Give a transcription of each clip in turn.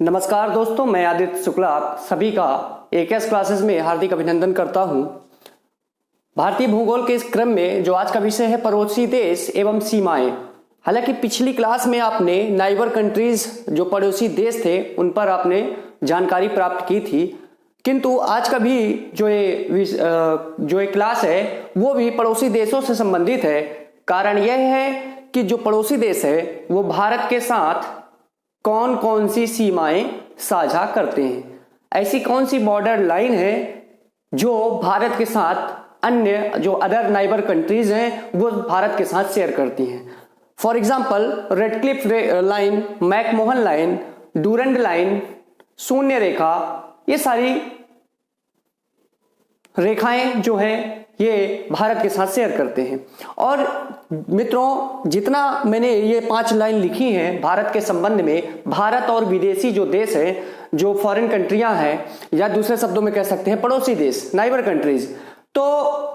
नमस्कार दोस्तों, मैं आदित्य शुक्ला आप सभी का एकेएस क्लासेस में हार्दिक अभिनंदन करता हूं। भारतीय भूगोल के इस क्रम में जो आज का विषय है पड़ोसी देश एवं सीमाएं। हालांकि पिछली क्लास में आपने नाइबर कंट्रीज जो पड़ोसी देश थे उन पर आपने जानकारी प्राप्त की थी, किंतु आज का भी जो ये क्लास है वो भी पड़ोसी देशों से संबंधित है। कारण यह है कि जो पड़ोसी देश है वो भारत के साथ कौन कौन सी सीमाएं साझा करते हैं, ऐसी कौन सी बॉर्डर लाइन है जो भारत के साथ अन्य जो अदर नाइबर कंट्रीज हैं वो भारत के साथ शेयर करती हैं। For example Radcliffe line, McMahon line, Durand line, शून्य रेखा, ये सारी रेखाएं जो है ये भारत के साथ शेयर करते हैं। और मित्रों, जितना मैंने ये 5 लाइन लिखी हैं भारत के संबंध में, भारत और विदेशी जो देश हैं, जो फॉरेन कंट्रियां हैं, या दूसरे शब्दों में कह सकते हैं पड़ोसी देश, नाइबर कंट्रीज, तो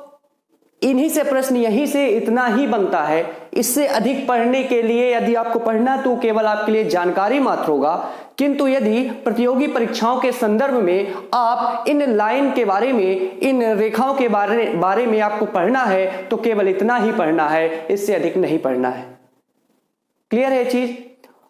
इन्हीं से प्रश्न यहीं से इतना ही बनता है। इससे अधिक पढ़ने के लिए यदि आपको पढ़ना तो केवल आपके लिए जानकारी मात्र होगा, किंतु यदि प्रतियोगी परीक्षाओं के संदर्भ में आप इन लाइन के बारे में, इन रेखाओं के बारे में आपको पढ़ना है तो केवल इतना ही पढ़ना है, इससे अधिक नहीं पढ़ना है। क्लियर है चीज?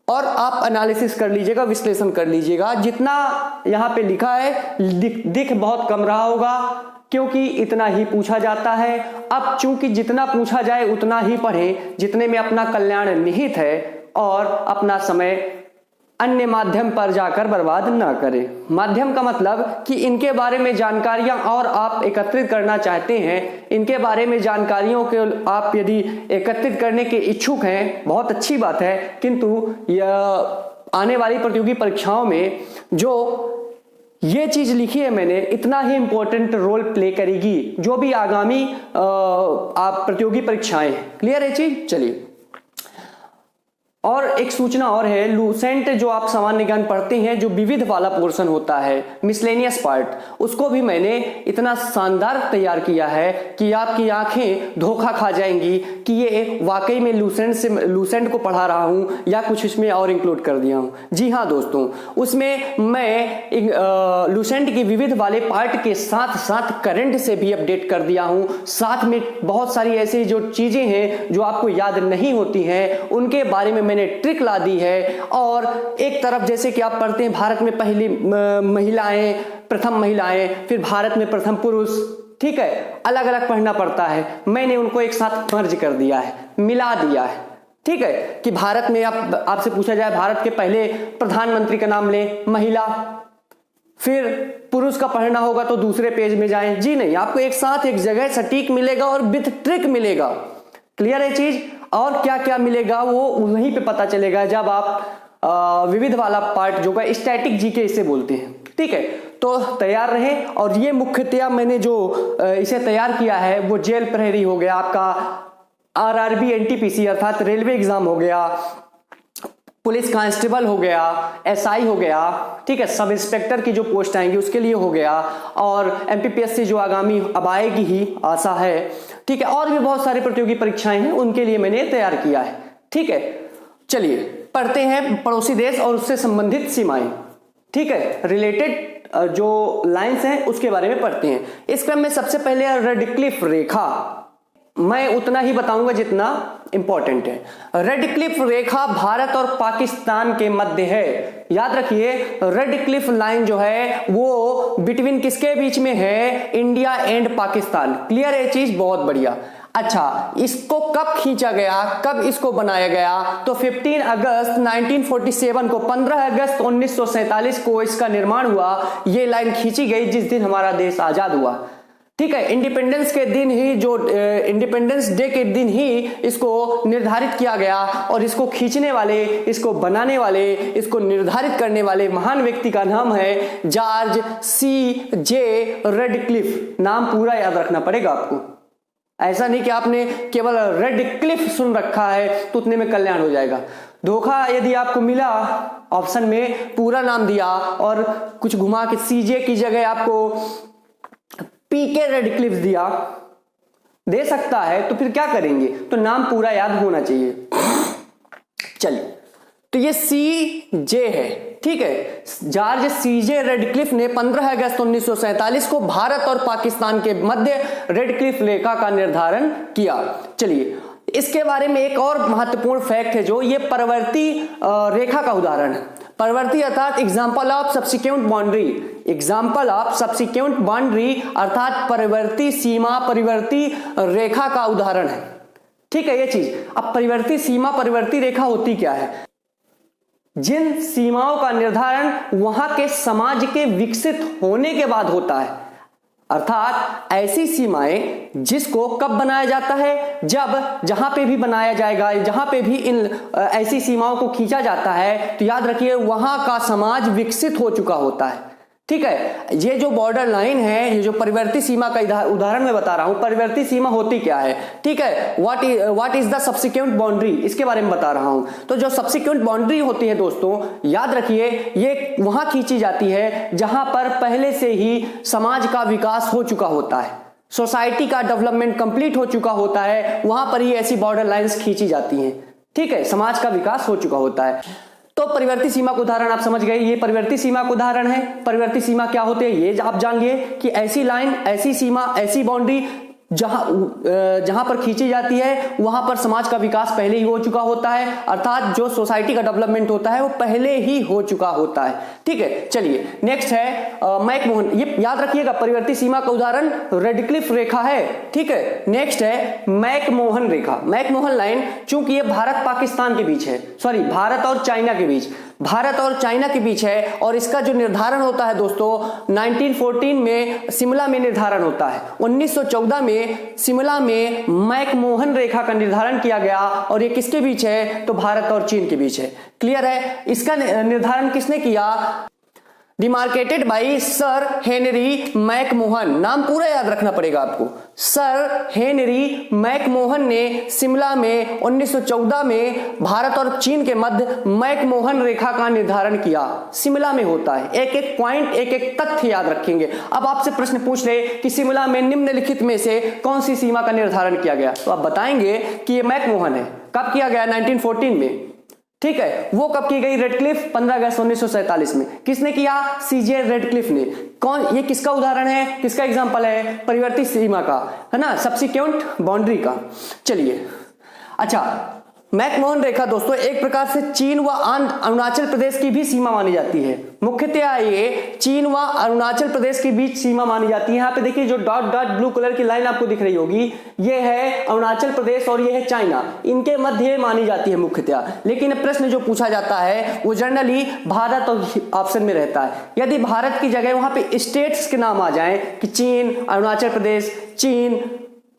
और आप एनालिसिस कर लीजिएगा, विश्लेषण कर लीजिएगा। जितना यहां पे लिखा है दिख बहुत कम रहा होगा क्योंकि इतना ही पूछा जाता है। अब चूंकि जितना पूछा जाए उतना ही पढ़ें, जितने में अपना कल्याण निहित है, और अपना समय अन्य माध्यम पर जाकर बर्बाद ना करें। माध्यम का मतलब कि इनके बारे में जानकारियां और आप एकत्रित करना चाहते हैं, इनके बारे में जानकारियों के आप यदि एकत्रित करने के इच्छुक हैं, बहुत अच्छी बात है, किंतु यह आने वाली प्रतियोगी परीक्षाओं में जो ये चीज लिखी है मैंने, इतना ही इंपॉर्टेंट रोल प्ले करेगी जो भी आगामी आप प्रतियोगी परीक्षाएं। क्लियर है चीज? चलिए, और एक सूचना और है, लूसेंट जो आप सामान्य ज्ञान पढ़ते हैं, जो विविध वाला पोर्शन होता है, मिसलेनियस पार्ट, उसको भी मैंने इतना शानदार तैयार किया है कि आपकी आंखें धोखा खा जाएंगी कि ये वाकई में लूसेंट को पढ़ा रहा हूं या कुछ इसमें और इंक्लूड कर दिया हूं। जी हाँ दोस्तों, उसमें मैं लूसेंट की विविध वाले पार्ट के साथ साथ करंट से भी अपडेट कर दिया हूं। साथ में बहुत सारी ऐसी जो चीजें हैं जो आपको याद नहीं होती हैं, उनके बारे में मैंने ट्रिक ला दी है। और एक तरफ जैसे कि आप पढ़ते हैं भारत में पहली महिलाएं, प्रथम महिलाएं, फिर भारत में प्रथम पुरुष, ठीक है, अलग अलग पढ़ना पड़ता है। मैंने उनको एक साथ मर्ज कर दिया है, मिला दिया है, ठीक है, कि भारत में आपसे पूछा जाए भारत के पहले प्रधानमंत्री का नाम लें, महिला, फिर पुरुष का पढ़ना होगा तो दूसरे पेज में जाएं। जी नहीं, आपको एक साथ एक जगह सटीक मिलेगा और विथ ट्रिक मिलेगा। क्लियर है चीज? और क्या क्या मिलेगा वो वहीं पे पता चलेगा जब आप विविध वाला पार्ट जो है स्टैटिक जीके इसे बोलते हैं, ठीक है। तो तैयार रहें। और ये मुख्यतया मैंने जो इसे तैयार किया है वो जेल प्रहरी हो गया, आपका आरआरबी एनटीपीसी अर्थात रेलवे एग्जाम हो गया, पुलिस कांस्टेबल हो गया, एसआई हो गया, ठीक है, सब इंस्पेक्टर की जो पोस्ट आएंगी उसके लिए हो गया, और एमपीपीएससी जो आगामी अब आएगी ही आशा है, ठीक है, और भी बहुत सारी प्रतियोगी परीक्षाएं हैं उनके लिए मैंने तैयार किया है, ठीक है। चलिए पढ़ते हैं पड़ोसी देश और उससे संबंधित सीमाएं, ठीक है, रिलेटेड जो लाइंस हैं उसके बारे में पढ़ते हैं। इस क्रम में सबसे पहले रेडक्लिफ रेखा, मैं उतना ही बताऊंगा जितना इंपॉर्टेंट है। रेडक्लिफ रेखा भारत और पाकिस्तान के मध्य है। याद रखिए, रेडक्लिफ लाइन जो है वो बिटवीन किसके बीच में है? India and Pakistan. क्लियर है चीज? बहुत बढ़िया। अच्छा, इसको कब खींचा गया, कब इसको बनाया गया? तो 15 अगस्त 1947 को, 15 अगस्त 1947 को इसका निर्माण हुआ। ये लाइन खींची गई जिस दिन हमारा देश आजाद हुआ, ठीक है। इंडिपेंडेंस के दिन ही, जो इंडिपेंडेंस डे के दिन ही इसको निर्धारित किया गया, और इसको खींचने वाले, इसको बनाने वाले, इसको निर्धारित करने वाले महान व्यक्ति का नाम है जॉर्ज सी जे रेडक्लिफ। नाम पूरा याद रखना पड़ेगा आपको, ऐसा नहीं कि आपने केवल रेडक्लिफ सुन रखा है तो उतने में कल्याण हो जाएगा। धोखा यदि आपको मिला, ऑप्शन में पूरा नाम दिया और कुछ घुमा के सीजे की जगह आपको पीके रेडक्लिफ दिया, दे सकता है, तो फिर क्या करेंगे? तो नाम पूरा याद होना चाहिए। चलिए, तो ये सी जे है, ठीक है, जॉर्ज सीजे रेडक्लिफ ने 15 अगस्त 1947 को भारत और पाकिस्तान के मध्य रेडक्लिफ रेखा का निर्धारण किया। चलिए, इसके बारे में एक और महत्वपूर्ण फैक्ट है, जो ये परवर्ती रेखा का उदाहरण है। परवर्ती अर्थात example of subsequent boundary, example of subsequent boundary अर्थात परिवर्ती सीमा, परिवर्ती रेखा का उदाहरण है। ठीक है, ये चीज। अब परिवर्ती सीमा, परिवर्ती रेखा होती क्या है? जिन सीमाओं का निर्धारण वहां के समाज के विकसित होने के बाद होता है, अर्थात ऐसी सीमाएं जिसको कब बनाया जाता है, जब जहां पे भी बनाया जाएगा, जहां पे भी इन ऐसी सीमाओं को खींचा जाता है, तो याद रखिए वहां का समाज विकसित हो चुका होता है। ठीक है, ये जो बॉर्डर लाइन है, ये जो परिवर्ती सीमा का उदाहरण मैं बता रहा हूं, परिवर्ती सीमा होती क्या है? ठीक है, what is the subsequent boundary, इसके बारे में बता रहा हूं। तो जो सब्सिक्वेंट बाउंड्री होती है दोस्तों, याद रखिए ये वहां खींची जाती है जहां पर पहले से ही समाज का विकास हो चुका होता है, सोसाइटी का डेवलपमेंट कंप्लीट हो चुका होता है, वहां पर ही ऐसी बॉर्डर लाइंस खींची जाती हैं। ठीक है, समाज का विकास हो चुका होता है। तो परिवर्ती सीमा का उदाहरण आप समझ गए, ये परिवर्ती सीमा का उदाहरण है। परिवर्ती सीमा क्या होते हैं ये आप जान लिए कि ऐसी लाइन, ऐसी सीमा, ऐसी बाउंड्री जहां पर खींची जाती है वहां पर समाज का विकास पहले ही हो चुका होता है, अर्थात जो सोसाइटी का डेवलपमेंट होता है वो पहले ही हो चुका होता है। ठीक है, चलिए नेक्स्ट है मैकमोहन। ये याद रखिएगा, परिवर्ती सीमा का उदाहरण रेडक्लिफ रेखा है। ठीक है, नेक्स्ट है मैकमोहन रेखा। मैकमोहन लाइन, चूंकि ये भारत पाकिस्तान के बीच है, सॉरी भारत और चाइना के बीच, भारत और चाइना के बीच है, और इसका जो निर्धारण होता है दोस्तों 1914 में शिमला में निर्धारण होता है। 1914 में शिमला में मैकमोहन रेखा का निर्धारण किया गया, और ये किसके बीच है? तो भारत और चीन के बीच है। क्लियर है? इसका निर्धारण किसने किया? Demarcated by sir Henry McMahon. नाम पूरा याद रखना पड़ेगा आपको। सर हेनरी मैकमोहन ने शिमला में 1914 में भारत और चीन के मध्य मैकमोहन रेखा का निर्धारण किया। शिमला में होता है। एक एक पॉइंट, एक एक तथ्य याद रखेंगे। अब आपसे प्रश्न पूछ ले कि शिमला में निम्नलिखित में से कौन सी सीमा का निर्धारण किया गया, तो आप बताएंगे कि ये मैकमोहन है। कब किया गया? 1914 में। ठीक है, वो कब की गई? रेडक्लिफ 15 अगस्त 1947 में। किसने किया? सीजे रेडक्लिफ ने। कौन? ये किसका उदाहरण है, किसका एग्जांपल है? परिवर्ती सीमा का, है ना, सब्सिक्वेंट बाउंड्री का। चलिए, अच्छा, मैकमोहन रेखा दोस्तों एक प्रकार से चीन व अरुणाचल प्रदेश की भी सीमा मानी जाती है। मुख्यतः ये चीन व अरुणाचल प्रदेश के बीच सीमा मानी जाती है। यहाँ पे देखिए जो डॉट डॉट ब्लू कलर की लाइन आपको दिख रही होगी, ये है अरुणाचल प्रदेश और ये है चाइना, इनके मध्य मानी जाती है मुख्यतः। लेकिन प्रश्न जो पूछा जाता है वो जनरली भारत और ऑप्शन में रहता है। यदि भारत की जगह वहां पे स्टेट्स के नाम आ जाए कि चीन, अरुणाचल प्रदेश, चीन,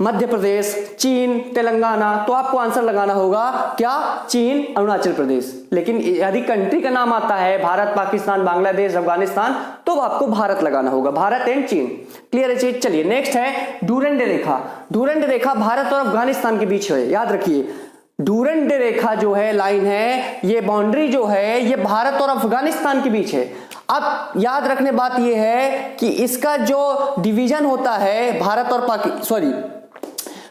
मध्य प्रदेश, चीन, तेलंगाना, तो आपको आंसर लगाना होगा क्या? चीन, अरुणाचल प्रदेश। लेकिन यदि कंट्री का नाम आता है भारत, पाकिस्तान, बांग्लादेश, अफगानिस्तान, तो आपको भारत लगाना होगा, भारत एंड चीन। क्लियर है चीज? चलिए नेक्स्ट है डूरंड रेखा। डूरंड रेखा भारत और अफगानिस्तान के बीच है। याद रखिए, डूरंड रेखा जो है, लाइन है, ये बाउंड्री जो है, ये भारत और अफगानिस्तान के बीच है। अब याद रखने बात ये है कि इसका जो डिवीजन होता है भारत और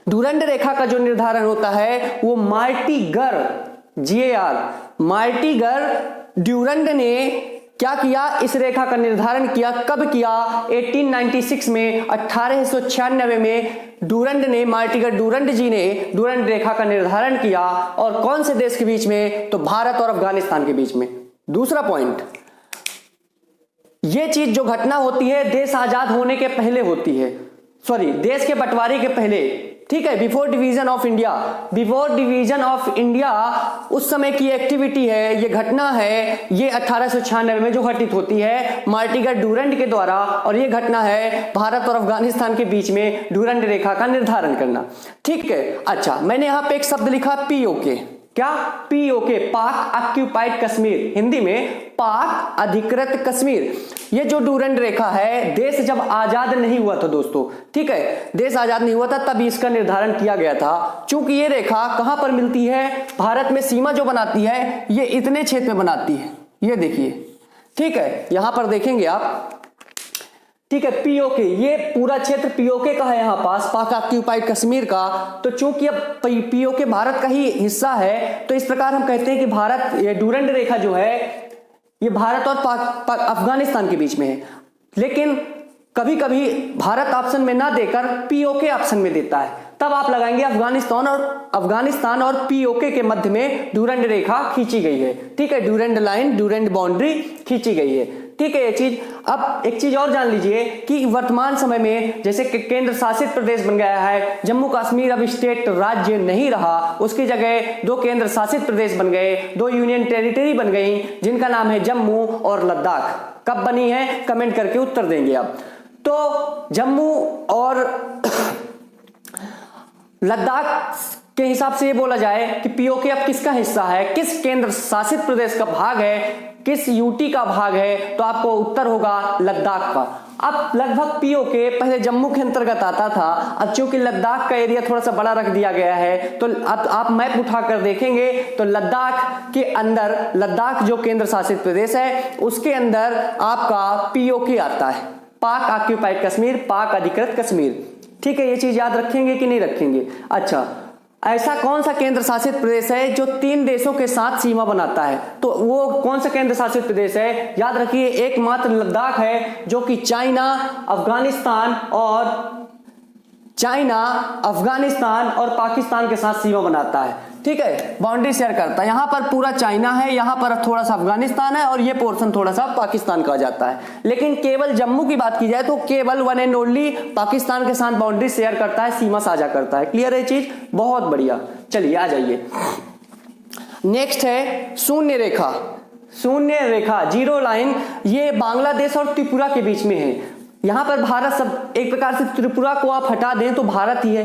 डूरंड रेखा का जो निर्धारण होता है वो मार्टिगर, GAR, मार्टिगर ड्यूरंड ने क्या किया? इस रेखा का निर्धारण किया। कब किया? 1896 में, 1896 में डूरंड ने, मार्टिगर डूरंड जी ने डूरंड रेखा का निर्धारण किया। और कौन से देश के बीच में? तो भारत और अफगानिस्तान के बीच में। दूसरा पॉइंट, ये चीज जो घटना होती है देश आजाद होने के पहले होती है, देश के बंटवारे के पहले। ठीक है, before division of India, before division of India उस समय की एक्टिविटी है, ये घटना है, ये 1896 में जो घटित होती है मार्टिगर डूरंड के द्वारा। और ये घटना है भारत और अफगानिस्तान के बीच में डूरंड रेखा का निर्धारण करना। ठीक है, अच्छा, मैंने यहां पे एक शब्द लिखा POK। क्या? POK, पाक ऑक्यूपाइड कश्मीर, हिंदी में पाक अधिकृत कश्मीर। ये जो डूरंड रेखा है, देश जब आजाद नहीं हुआ था दोस्तों, ठीक है, देश आजाद नहीं हुआ था तब इसका निर्धारण किया गया था। चूंकि ये रेखा कहां पर मिलती है? भारत में सीमा जो बनाती है ये इतने क्षेत्र में बनाती है, ये देखिए। ठीक है, यहां पर देखेंगे आप। ठीक है, POK, ये पूरा क्षेत्र POK का है, यहां पास पाक ऑक्यूपाइड कश्मीर का। तो चूंकि अब POK भारत का ही हिस्सा है, तो इस प्रकार हम कहते हैं कि भारत, ये डूरंड रेखा जो है ये भारत और अफगानिस्तान के बीच में है, लेकिन कभी कभी भारत ऑप्शन में ना देकर पीओके ऑप्शन में देता है, तब आप लगाएंगे अफगानिस्तान और पीओके के मध्य में ड्यूरेंड रेखा खींची गई है। ठीक है, ड्यूरेंड लाइन, ड्यूरेंड बाउंड्री खींची गई है। ठीक है ये चीज। अब एक चीज और जान लीजिए कि वर्तमान समय में जैसे केंद्र शासित प्रदेश बन गया है, जम्मू कश्मीर अब स्टेट राज्य नहीं रहा, उसकी जगह 2 केंद्र शासित प्रदेश बन गए, 2 यूनियन टेरिटरी बन गई, जिनका नाम है जम्मू और लद्दाख। कब बनी है कमेंट करके उत्तर देंगे आप। तो जम्मू और लद्दाख के हिसाब से ये बोला जाए कि पीओके अब किसका हिस्सा है, किस केंद्र शासित प्रदेश का भाग है, किस यूटी का भाग है, तो आपको उत्तर होगा लद्दाख का। अब लगभग पीओके पहले जम्मू के अंतर्गत आता था, अब चूंकि लद्दाख का एरिया थोड़ा सा बड़ा रख दिया गया है, तो अब आप मैप उठाकर देखेंगे तो लद्दाख के अंदर, लद्दाख जो केंद्र शासित प्रदेश है उसके अंदर आपका पीओके आता है, पाक ऑक्यूपाइड कश्मीर, पाक अधिकृत कश्मीर। ठीक है, ये चीज याद रखेंगे कि नहीं रखेंगे? अच्छा, ऐसा कौन सा केंद्र शासित प्रदेश है जो 3 देशों के साथ सीमा बनाता है, तो वो कौन सा केंद्र शासित प्रदेश है? याद रखिए एकमात्र लद्दाख है जो कि चाइना, अफगानिस्तान और पाकिस्तान के साथ सीमा बनाता है। ठीक है, बाउंड्री शेयर करता है। यहां पर पूरा चाइना है, यहां पर थोड़ा सा अफगानिस्तान है और ये पोर्शन थोड़ा सा पाकिस्तान का जाता है। लेकिन केवल जम्मू की बात की जाए तो केवल 1 एंड ओनली पाकिस्तान के साथ बाउंड्री शेयर करता है, सीमा साझा करता है। क्लियर है चीज? बहुत बढ़िया। चलिए आ जाइए, नेक्स्ट है शून्य रेखा। शून्य रेखा, जीरो लाइन, ये बांग्लादेश और त्रिपुरा के बीच में है। यहां पर भारत, सब एक प्रकार से त्रिपुरा को आप हटा दें तो भारत ही है,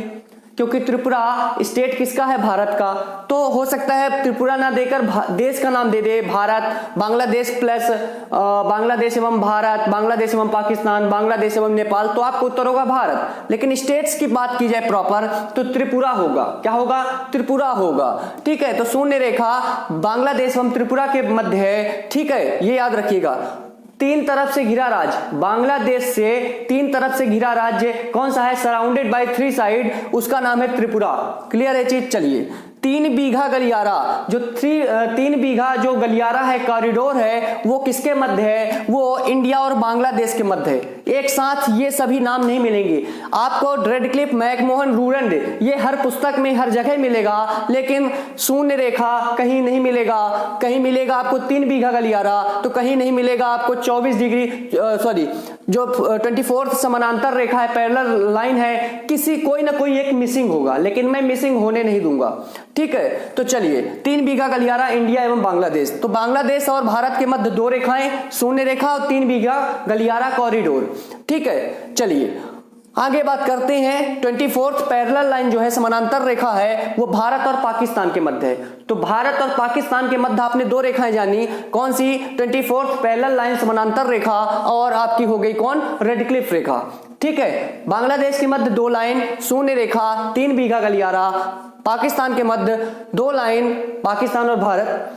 क्योंकि त्रिपुरा स्टेट किसका है? भारत का। तो हो सकता है त्रिपुरा ना देकर देश का नाम दे दे भारत, बांग्लादेश प्लस बांग्लादेश एवं भारत, बांग्लादेश एवं पाकिस्तान, बांग्लादेश एवं नेपाल, तो आपको उत्तर होगा भारत। लेकिन स्टेट्स की बात की जाए प्रॉपर तो त्रिपुरा होगा। क्या होगा? त्रिपुरा होगा। ठीक है, तो शून्य रेखा बांग्लादेश एवं त्रिपुरा के मध्य है। ठीक है, ये याद रखिएगा। 3 तरफ से घिरा राज्य, बांग्लादेश से 3 तरफ से घिरा राज्य कौन सा है? सराउंडेड बाय 3 साइड, उसका नाम है त्रिपुरा। क्लियर है चीज? चलिए, 3 बीघा गलियारा, जो 3 बीघा जो गलियारा है, कॉरिडोर है, वो किसके मध्य है? वो इंडिया और बांग्लादेश के मध्य है। एक साथ ये सभी नाम नहीं मिलेंगे आपको। रेडक्लिफ, मैकमोहन, रूरंड, ये हर पुस्तक में हर जगह मिलेगा, लेकिन शून्य रेखा कहीं नहीं मिलेगा। कहीं मिलेगा आपको 3 बीघा गलियारा, तो कहीं नहीं मिलेगा आपको 24 डिग्री, सॉरी, जो 24th समानांतर रेखा है, पैरेलल लाइन है, कोई ना कोई एक मिसिंग होगा, लेकिन मैं मिसिंग होने नहीं दूंगा। ठीक है, तो चलिए, 3 बीघा गलियारा, इंडिया एवं बांग्लादेश। तो बांग्लादेश और भारत के मध्य 2 रेखाएं, शून्य रेखा और 3 बीघा गलियारा कॉरिडोर। ठीक है, चलिए आगे बात करते हैं। 24th पैरेलल लाइन जो है, समानांतर रेखा है, वो भारत और पाकिस्तान के मध्य है। तो भारत और पाकिस्तान के मध्य आपने 2 रेखाएं जानी, कौन सी? 24th पैरेलल लाइन समानांतर रेखा, और आपकी हो गई कौन? रेडक्लिफ रेखा। ठीक है, बांग्लादेश के मध्य 2 लाइन, शून्य रेखा, 3 बीघा गलियारा, पाकिस्तान के मध्य 2 लाइन, पाकिस्तान और भारत,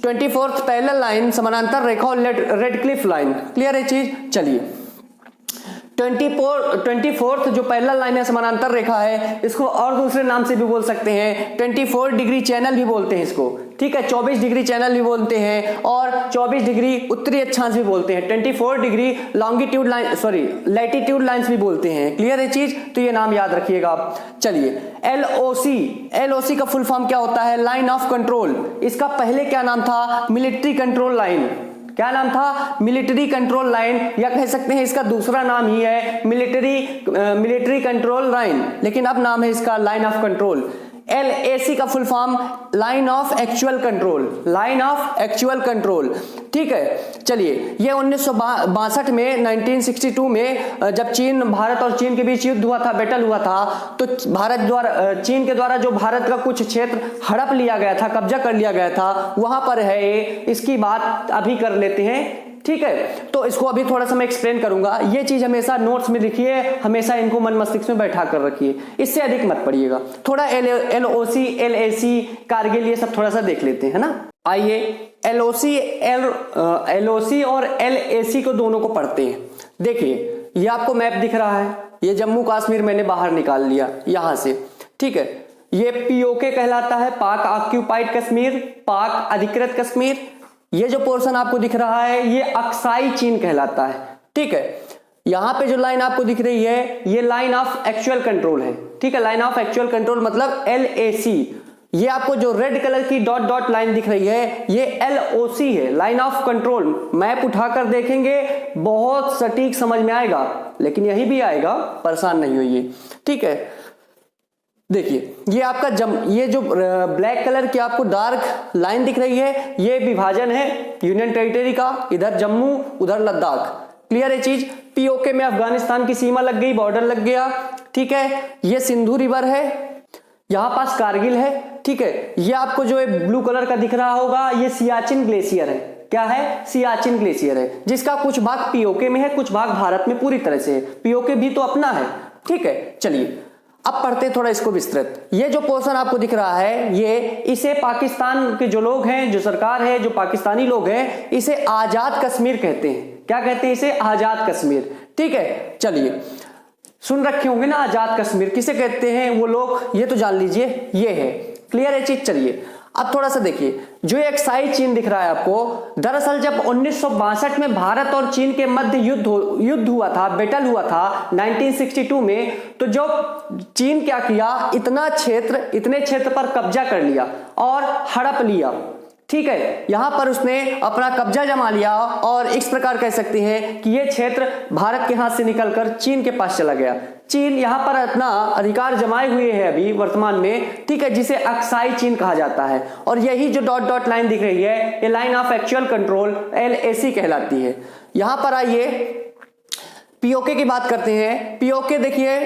24th पैरेलल लाइन समानांतर रेखा और रेडक्लिफ लाइन। क्लियर है चीज? चलिए, 24th जो पैरेलल लाइन है, समानांतर रेखा है, इसको और दूसरे नाम से भी बोल सकते हैं, 24 डिग्री चैनल भी बोलते हैं इसको। ठीक है, 24 डिग्री चैनल भी बोलते हैं और 24 डिग्री उत्तरी अक्षांश भी बोलते हैं, 24 degree longitude line, sorry latitude lines भी बोलते हैं। क्लियर है चीज? तो ये नाम याद रखिएगा आप। चलिए, LOC का फुल फॉर्म क्या होता है? Line of control. इसका पहले क्या नाम था? Military control line. क्या नाम था? मिलिट्री कंट्रोल लाइन, या कह सकते हैं इसका दूसरा नाम ही है मिलिट्री कंट्रोल लाइन, लेकिन अब नाम है इसका लाइन ऑफ कंट्रोल। LAC का full form line of actual control, line of actual control. ठीक है, चलिए, ये 1962 में 1962 में जब भारत और चीन के बीच युद्ध हुआ था, बैटल हुआ था, तो चीन के द्वारा जो भारत का कुछ क्षेत्र हड़प लिया गया था, कब्जा कर लिया गया था, वहां पर है। इसकी बात अभी कर लेते हैं। ठीक है, तो इसको अभी थोड़ा सा मैं एक्सप्लेन करूंगा। ये चीज हमेशा नोट्स में लिखिए, हमेशा इनको मन मस्तिष्क में बैठा कर रखिए, इससे अधिक मत पढ़िएगा। थोड़ा LOC, LAC, कारगिल, ये सब थोड़ा सा देख लेते हैं ना। आइए, LOC और LAC को दोनों को पढ़ते हैं। देखिए, ये आपको मैप दिख रहा है, ये जम्मू कश्मीर मैंने बाहर निकाल लिया यहां से। ठीक है, ये POK कहलाता है, पाक ऑक्यूपाइड कश्मीर, पाक अधिकृत कश्मीर। ये जो पोर्शन आपको दिख रहा है ये अक्साई चीन कहलाता है। ठीक है, यहां पे जो लाइन आपको दिख रही है ये लाइन ऑफ एक्चुअल कंट्रोल है। ठीक है, लाइन ऑफ एक्चुअल कंट्रोल मतलब LAC। ये आपको जो रेड कलर की डॉट डॉट लाइन दिख रही है ये LOC है, लाइन ऑफ कंट्रोल। मैप उठाकर देखेंगे बहुत सटीक समझ में आएगा, लेकिन यही भी आएगा, परेशान नहीं होइए। ठीक है, देखिए ये आपका ये जो ब्लैक कलर की आपको डार्क लाइन दिख रही है ये विभाजन है यूनियन टेरिटरी का, इधर जम्मू उधर लद्दाख। क्लियर है चीज। POK में अफगानिस्तान की सीमा लग गई, बॉर्डर लग गया। ठीक है, ये सिंधु रिवर है, यहां पास कारगिल है। ठीक है, ये आपको जो ब्लू कलर का दिख रहा होगा ये सियाचिन ग्लेशियर है। क्या है? सियाचिन ग्लेशियर है, जिसका कुछ भाग POK में है, कुछ भाग भारत में पूरी तरह से है। POK भी तो अपना है। ठीक है, चलिए अब पढ़ते हैं थोड़ा इसको विस्तृत। ये जो पोर्शन आपको दिख रहा है ये इसे पाकिस्तान के जो लोग हैं, जो सरकार है, जो पाकिस्तानी लोग हैं, इसे आजाद कश्मीर कहते हैं। क्या कहते हैं इसे? आजाद कश्मीर। ठीक है, चलिए सुन रखे होंगे ना आजाद कश्मीर किसे कहते हैं वो लोग, ये तो जान लीजिए, ये है। क्लियर है चीज। चलिए अब थोड़ा सा देखिए, जो एक अक्साई चीन दिख रहा है आपको, दरअसल जब 1962 में भारत और चीन के मध्य युद्ध हुआ था, बैटल हुआ था 1962 में, तो जो चीन क्या किया, इतने क्षेत्र पर कब्जा कर लिया और हड़प लिया। ठीक है, यहां पर उसने अपना कब्जा जमा लिया और इस प्रकार कह सकते हैं कि यह क्षेत्र भारत के हाथ से निकलकर चीन के पास चला गया। चीन यहां पर अपना अधिकार जमाए हुए है अभी वर्तमान में। ठीक है, जिसे अक्साई चीन कहा जाता है। और यही जो डॉट डॉट लाइन दिख रही है ये line of actual control LAC कहलाती है। यहां पर आइए POK की बात करते हैं। POK देखिए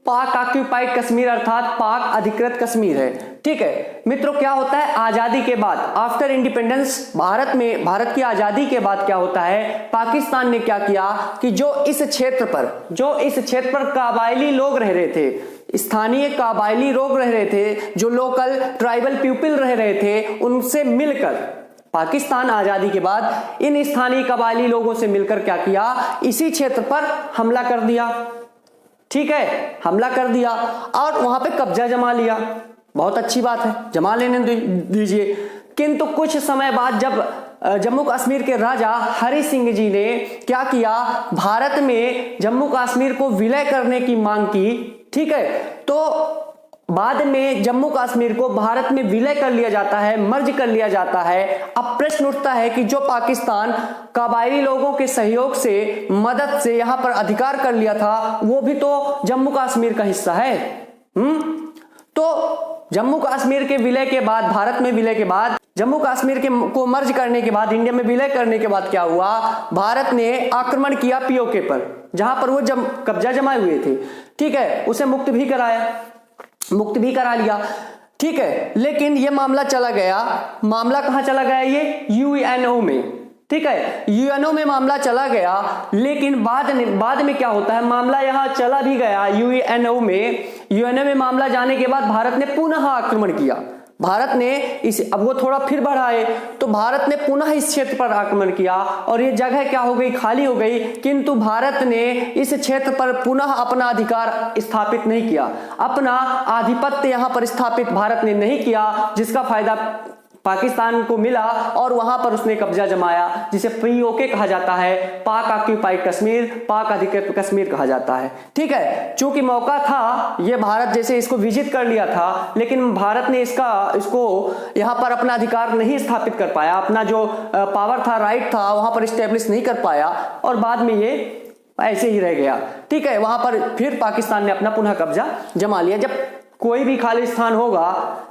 पाक ऑक्यूपाइड कश्मीर अर्थात पाक अधिकृत कश्मीर है। ठीक है मित्रों, क्या होता है आजादी के बाद, आफ्टर इंडिपेंडेंस, भारत की आजादी के बाद क्या होता है, पाकिस्तान ने क्या किया कि जो इस क्षेत्र पर कबायली लोग रह रहे थे, स्थानीय कबायली लोग रह रहे थे, जो लोकल ट्राइबल पीपल रह रहे थे, उनसे मिलकर पाकिस्तान आजादी के बाद इन स्थानीय कबायली लोगों से मिलकर क्या किया, इसी क्षेत्र पर हमला कर दिया। ठीक है, हमला कर दिया और वहां पे कब्जा जमा लिया। बहुत अच्छी बात है, जमा लेने दीजिए। किंतु कुछ समय बाद जब जम्मू कश्मीर के राजा हरि सिंह जी ने क्या किया, भारत में जम्मू कश्मीर को विलय करने की मांग की। ठीक है, तो बाद में जम्मू कश्मीर को भारत में विलय कर लिया जाता है, मर्ज कर लिया जाता है। अब प्रश्न उठता है कि जो पाकिस्तान कबायली लोगों के सहयोग से, मदद से यहां पर अधिकार कर लिया था, वो भी तो जम्मू कश्मीर का हिस्सा है। तो जम्मू कश्मीर के विलय के बाद, भारत में विलय के बाद, जम्मू कश्मीर को मर्ज करने के बाद, इंडिया में विलय करने के बाद क्या हुआ, भारत ने आक्रमण किया POK पर, जहां पर वो कब्जा जमाए हुए थे। ठीक है, उसे मुक्त भी करा लिया। ठीक है, लेकिन ये मामला चला गया, मामला कहां चला गया, ये UNO में। ठीक है, UNO में मामला चला गया, लेकिन बाद में क्या होता है, मामला यहां चला भी गया UNO में मामला जाने के बाद भारत ने पुनः आक्रमण किया। भारत ने अब वो थोड़ा फिर बढ़ाए, तो भारत ने पुनः इस क्षेत्र पर आक्रमण किया और ये जगह क्या हो गई, खाली हो गई। किंतु भारत ने इस क्षेत्र पर पुनः अपना अधिकार स्थापित नहीं किया, अपना आधिपत्य यहां पर स्थापित भारत ने नहीं किया, जिसका फायदा पाकिस्तान को मिला और वहां पर उसने कब्जा जमाया, जिसे POK कहा जाता है, पाक ऑक्यूपाइड कश्मीर, पाक अधिकृत कश्मीर कहा जाता है। ठीक है, चूंकि मौका था, ये भारत जैसे इसको विजिट कर लिया था, लेकिन भारत ने इसको यहां पर अपना अधिकार नहीं स्थापित कर पाया, अपना जो पावर था, राइट था, वहां पर स्टेब्लिश नहीं कर पाया और बाद में ये ऐसे ही रह गया। ठीक है, वहां पर फिर पाकिस्तान ने अपना पुनः कब्जा जमा लिया। जब कोई भी खाली स्थान होगा,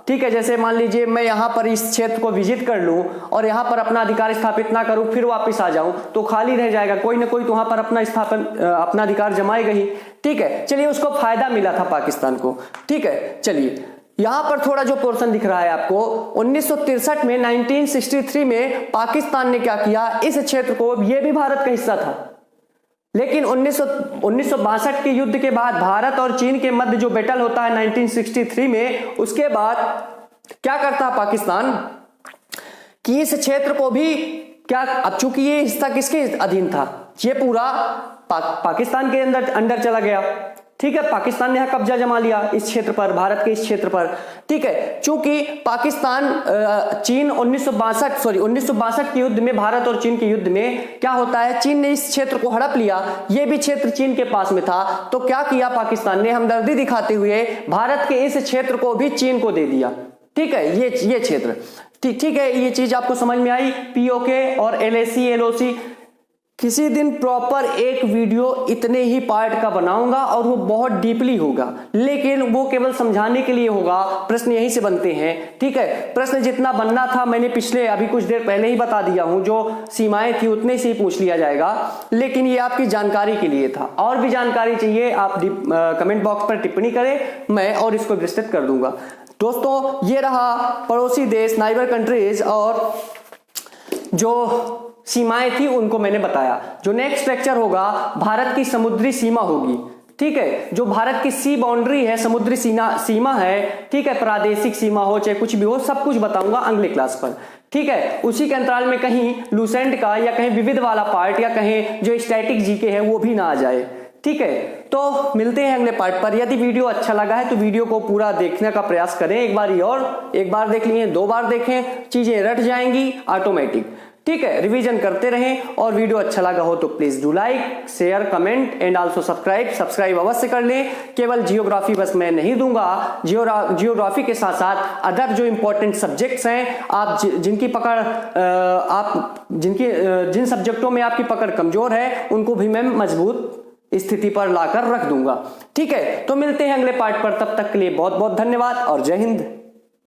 ठीक है, जैसे मान लीजिए मैं यहां पर इस क्षेत्र को विजिट कर लूं और यहां पर अपना अधिकार स्थापित ना करूं, फिर वापस आ जाऊं, तो खाली रह जाएगा, कोई ना कोई तो वहां पर अपना अधिकार जमाएगा ही। ठीक है, चलिए उसको फायदा मिला था पाकिस्तान को। ठीक है, चलिए यहां पर थोड़ा जो पोर्शन दिख रहा है आपको, 1963 में 1963 में पाकिस्तान ने क्या किया, इस क्षेत्र को, यह भी भारत का हिस्सा था, लेकिन 1962 के युद्ध के बाद भारत और चीन के मध्य जो बैटल होता है 1963 में, उसके बाद क्या करता है पाकिस्तान कि इस क्षेत्र को भी क्या, अब चूंकि ये हिस्सा किसके अधीन था, ये पूरा पाकिस्तान के अंदर चला गया। ठीक है, पाकिस्तान ने कब्जा जमा लिया इस क्षेत्र पर, भारत के इस क्षेत्र पर। ठीक है, चूंकि पाकिस्तान चीन 1962 के युद्ध में, भारत और चीन के युद्ध में क्या होता है, चीन ने इस क्षेत्र को हड़प लिया, यह भी क्षेत्र चीन के पास में था। तो क्या किया पाकिस्तान ने, हमदर्दी दिखाते हुए भारत के इस क्षेत्र को भी चीन को दे दिया। ठीक है, ये क्षेत्र, ठीक है, ये चीज आपको समझ में आई। पीओके और एलएसी एलओसी, किसी दिन प्रॉपर एक वीडियो इतने ही पार्ट का बनाऊंगा और वो बहुत डीपली होगा, लेकिन वो केवल समझाने के लिए होगा। प्रश्न यहीं से बनते हैं। ठीक है, प्रश्न जितना बनना था मैंने पिछले अभी कुछ देर पहले ही बता दिया हूं, जो सीमाएं थी उतने से ही पूछ लिया जाएगा, लेकिन ये आपकी जानकारी के लिए था। और भी जानकारी चाहिए आप कमेंट बॉक्स पर टिप्पणी करें, मैं और इसको विस्तृत कर दूंगा। दोस्तों, ये रहा पड़ोसी देश, नाइबर कंट्रीज, और जो सीमाएं थी उनको मैंने बताया। जो नेक्स्ट लेक्चर होगा, भारत की समुद्री सीमा होगी। ठीक है, जो भारत की सी बाउंड्री है, समुद्री सीमा है, ठीक है, प्रादेशिक सीमा हो चाहे कुछ भी हो, सब कुछ बताऊंगा अगले क्लास पर। ठीक है, उसी के अंतराल में कहीं लूसेंट का या कहीं विविध वाला पार्ट या कहीं जो स्टैटिक जीके है वो भी ना आ जाए। ठीक है, तो मिलते हैं अगले पार्ट पर। यदि वीडियो अच्छा लगा है तो वीडियो को पूरा देखने का प्रयास करें। एक बार ही, और एक बार देख लिए, 2 बार देखें, चीजें रट जाएंगी ऑटोमेटिक। ठीक है, रिवीजन करते रहें। और वीडियो अच्छा लगा हो तो please do like, share, comment and also subscribe अवश्य कर लें। केवल जियोग्राफी बस मैं नहीं दूंगा, जियोग्राफी के साथ साथ अदर जो इंपॉर्टेंट सब्जेक्ट्स हैं, आप जिनकी पकड़ जिन सब्जेक्टों में आपकी पकड़ कमजोर है उनको भी मैं मजबूत स्थिति पर लाकर रख दूंगा। ठीक है, तो मिलते हैं अगले पार्ट पर, तब तक के लिए बहुत बहुत धन्यवाद और जय हिंद।